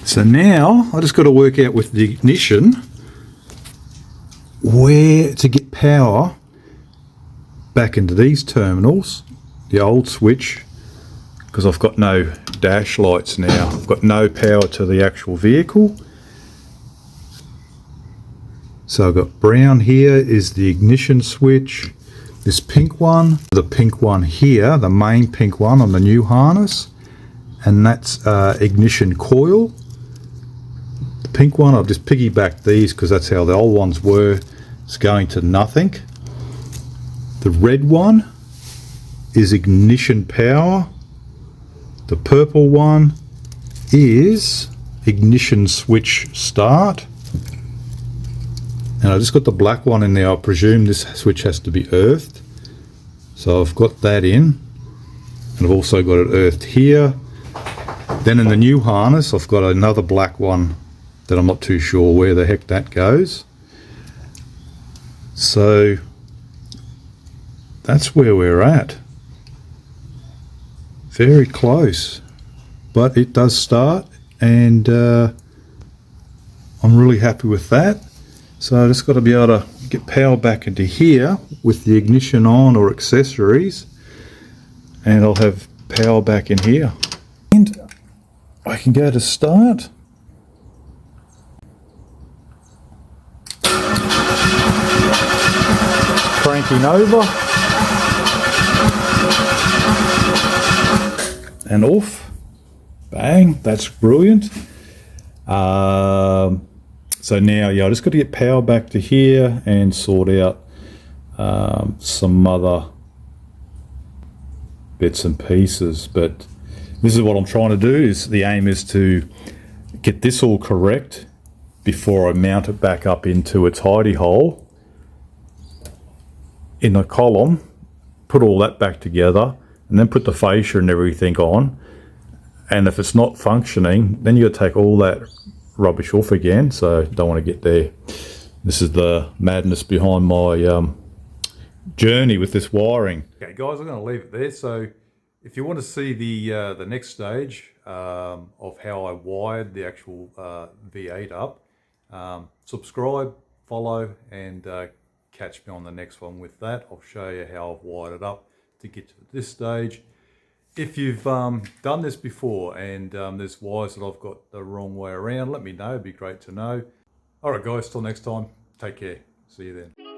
So now I just got to work out with the ignition where to get power back into these terminals, the old switch, because I've got no dash lights now. I've got no power to the actual vehicle. So I've got brown here is the ignition switch. This pink one, the pink one here, the main pink one on the new harness, and that's ignition coil. The pink one, I've just piggybacked these because that's how the old ones were. It's going to nothing. The red one is ignition power. The purple one is ignition switch start. And I just got the black one in there. I presume this switch has to be earthed. So I've got that in. And I've also got it earthed here. Then in the new harness, I've got another black one that I'm not too sure where the heck that goes. So that's where we're at. Very close. But it does start, and I'm really happy with that. So I just got to be able to get power back into here with the ignition on or accessories, and I'll have power back in here. And I can go to start. Cranking over. And off. Bang, that's brilliant. So now, yeah, I just got to get power back to here and sort out some other bits and pieces. But this is what I'm trying to do. Is the aim is to get this all correct before I mount it back up into its hidey hole in the column, put all that back together, and then put the fascia and everything on. And if it's not functioning, then you got to take all that rubbish off again. So don't want to get there. This is the madness behind my journey with this wiring. Okay guys, I'm going to leave it there. So if you want to see the next stage of how I wired the actual V8 up, subscribe, follow, and catch me on the next one with that. I'll show you how I've wired it up to get to this stage. If you've done this before and there's wires that I've got the wrong way around, let me know. It'd be great to know. All right guys, till next time, take care. See you then.